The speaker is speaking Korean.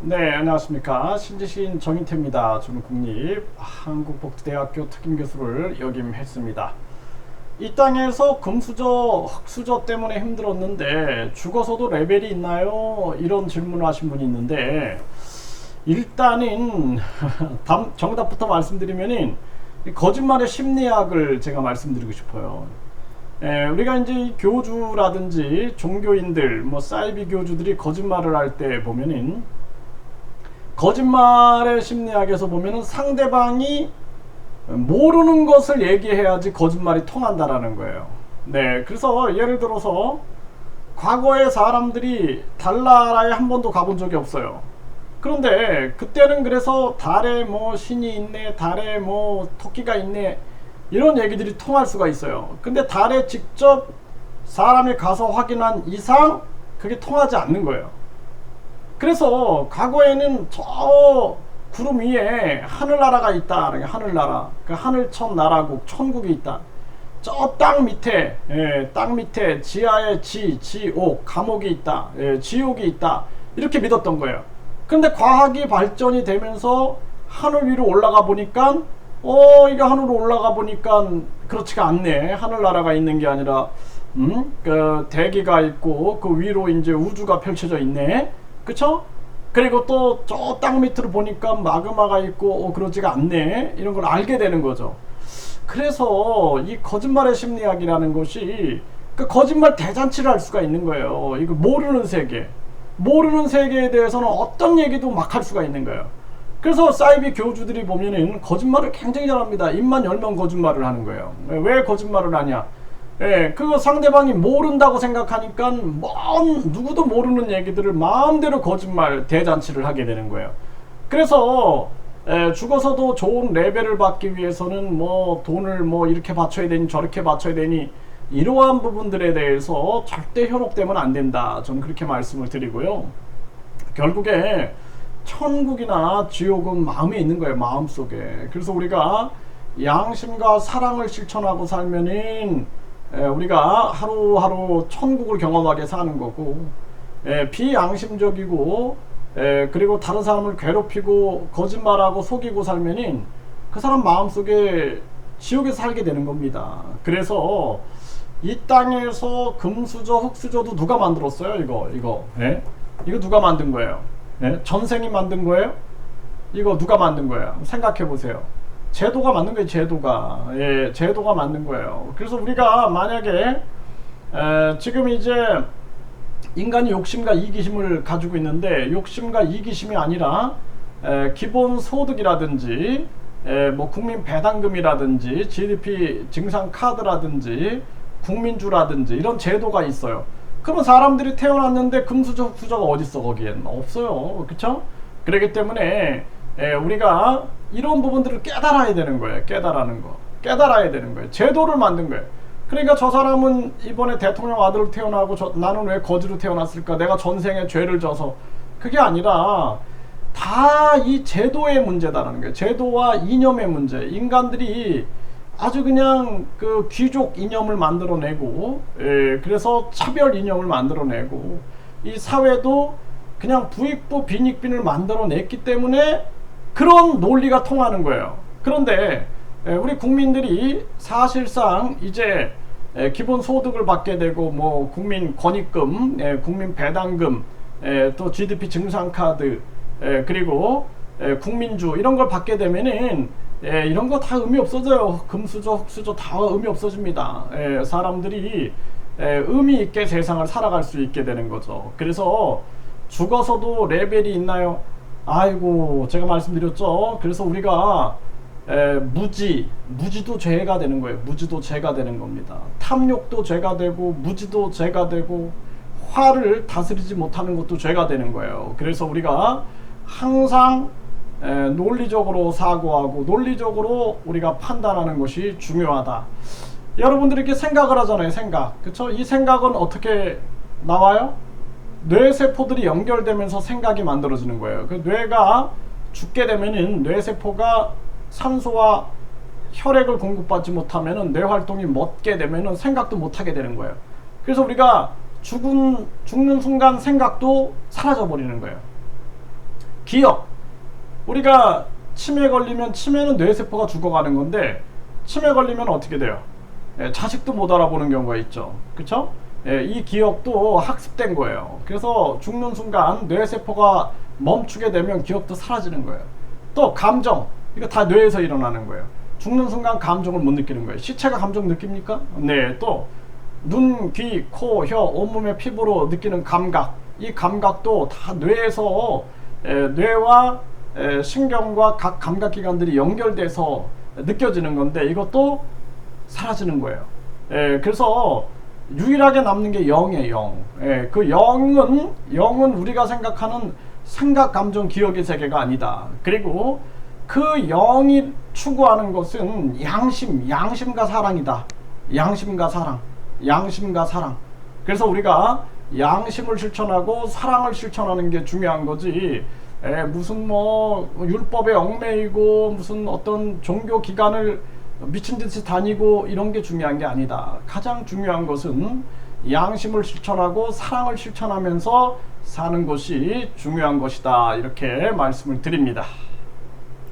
네, 안녕하십니까. 신지신 정인태입니다. 저는 국립한국복지대학교 특임교수를 역임했습니다. 이 땅에서 금수저, 흙수저 때문에 힘들었는데 죽어서도 레벨이 있나요? 이런 질문을 하신 분이 있는데 일단은 정답부터 말씀드리면은 거짓말의 심리학을 제가 말씀드리고 싶어요. 우리가 이제 교주라든지 종교인들, 사이비 교주들이 거짓말을 할 때 보면은 거짓말의 심리학에서 보면은 상대방이 모르는 것을 얘기해야지 거짓말이 통한다라는 거예요. 네, 그래서 예를 들어서 과거에 사람들이 달나라에 한 번도 가본 적이 없어요. 그런데 그때는 그래서 달에 뭐 신이 있네, 달에 뭐 토끼가 있네, 이런 얘기들이 통할 수가 있어요. 근데 달에 직접 사람이 가서 확인한 이상 그게 통하지 않는 거예요. 그래서 과거에는 저 구름 위에 하늘나라가 있다. 하늘나라, 그 하늘천 나라국, 천국이 있다. 저 땅 밑에, 땅 밑에 지하에 지옥, 감옥이 있다. 지옥이 있다. 이렇게 믿었던 거예요. 근데 과학이 발전이 되면서 하늘 위로 올라가 보니까 이게 하늘로 올라가 보니까 그렇지가 않네. 하늘나라가 있는 게 아니라 그 대기가 있고 그 위로 이제 우주가 펼쳐져 있네. 그쵸? 그리고 또 저 땅 밑으로 보니까 마그마가 있고 그러지가 않네. 이런 걸 알게 되는 거죠. 그래서 이 거짓말의 심리학이라는 것이 그 거짓말 대잔치를 할 수가 있는 거예요. 이거 모르는 세계에 대해서는 어떤 얘기도 막 할 수가 있는 거예요. 그래서 사이비 교주들이 보면은 거짓말을 굉장히 잘합니다. 입만 열면 거짓말을 하는 거예요. 왜 거짓말을 하냐? 그거 상대방이 모른다고 생각하니까 누구도 모르는 얘기들을 마음대로 거짓말 대잔치를 하게 되는 거예요. 그래서 죽어서도 좋은 레벨을 받기 위해서는 돈을 이렇게 바쳐야 되니 저렇게 바쳐야 되니 이러한 부분들에 대해서 절대 현혹되면 안 된다. 저는 그렇게 말씀을 드리고요. 결국에 천국이나 지옥은 마음에 있는 거예요. 마음속에. 그래서 우리가 양심과 사랑을 실천하고 살면은 우리가 하루하루 천국을 경험하게 사는 거고, 비양심적이고 그리고 다른 사람을 괴롭히고 거짓말하고 속이고 살면은 그 사람 마음속에 지옥에 살게 되는 겁니다. 그래서 이 땅에서 금수저 흙수저도 누가 만들었어요? 이거 누가 만든 거예요? 전생이 만든 거예요? 이거 누가 만든 거예요? 생각해 보세요. 제도가 만든 거예요. 제도가 만든 거예요. 그래서 우리가 만약에 지금 이제 인간이 욕심과 이기심을 가지고 있는데 욕심과 이기심이 아니라 기본 소득이라든지 국민 배당금이라든지 GDP 증상 카드라든지 국민주라든지 이런 제도가 있어요. 그러면 사람들이 태어났는데 금수저 흙수저가 어딨어? 거기엔 없어요. 그쵸? 그렇기 때문에 우리가 이런 부분들을 깨달아야 되는 거예요. 깨달아야 되는 거예요. 제도를 만든 거예요. 그러니까 저 사람은 이번에 대통령 아들로 태어나고 나는 왜 거지로 태어났을까? 내가 전생에 죄를 져서. 그게 아니라 다 이 제도의 문제다라는 거예요. 제도와 이념의 문제. 인간들이 아주 그냥 그 귀족 이념을 만들어내고, 그래서 차별 이념을 만들어내고, 이 사회도 그냥 부익부 빈익빈을 만들어냈기 때문에 그런 논리가 통하는 거예요. 그런데 우리 국민들이 사실상 이제 기본 소득을 받게 되고 국민 권익금, 국민 배당금, 또 GDP 증상 카드, 그리고 국민주 이런 걸 받게 되면은 이런 거 다 의미 없어져요. 금수저, 흙수저 다 의미 없어집니다. 사람들이 의미 있게 세상을 살아갈 수 있게 되는 거죠. 그래서 죽어서도 레벨이 있나요? 아이고, 제가 말씀드렸죠. 그래서 우리가 무지도 죄가 되는 거예요. 무지도 죄가 되는 겁니다. 탐욕도 죄가 되고 무지도 죄가 되고 화를 다스리지 못하는 것도 죄가 되는 거예요. 그래서 우리가 항상 논리적으로 사고하고 논리적으로 우리가 판단하는 것이 중요하다. 여러분들이 이렇게 생각을 하잖아요. 그쵸? 이 생각은 어떻게 나와요? 뇌세포들이 연결되면서 생각이 만들어지는 거예요. 그 뇌가 죽게 되면은 뇌세포가 산소와 혈액을 공급받지 못하면은 뇌 활동이 멎게 되면은 생각도 못하게 되는 거예요. 그래서 우리가 죽는 순간 생각도 사라져 버리는 거예요. 기억. 우리가 치매 걸리면 치매는 뇌세포가 죽어가는 건데 치매 걸리면 어떻게 돼요? 자식도 못 알아보는 경우가 있죠. 그쵸? 이 기억도 학습된 거예요. 그래서 죽는 순간 뇌세포가 멈추게 되면 기억도 사라지는 거예요. 또 감정, 이거 다 뇌에서 일어나는 거예요. 죽는 순간 감정을 못 느끼는 거예요. 시체가 감정 느낍니까? 네. 또 눈, 귀, 코, 혀, 온몸의 피부로 느끼는 감각, 이 감각도 다 뇌에서 뇌와 신경과 각 감각기관들이 연결돼서 느껴지는 건데 이것도 사라지는 거예요. 그래서 유일하게 남는 게 영이에요. 영. 그 영은 우리가 생각하는 생각, 감정, 기억의 세계가 아니다. 그리고 그 영이 추구하는 것은 양심과 사랑이다. 양심과 사랑. 그래서 우리가 양심을 실천하고 사랑을 실천하는 게 중요한 거지. 무슨 뭐 율법에 얽매이고 무슨 어떤 종교 기관을 미친 듯이 다니고 이런 게 중요한 게 아니다. 가장 중요한 것은 양심을 실천하고 사랑을 실천하면서 사는 것이 중요한 것이다. 이렇게 말씀을 드립니다.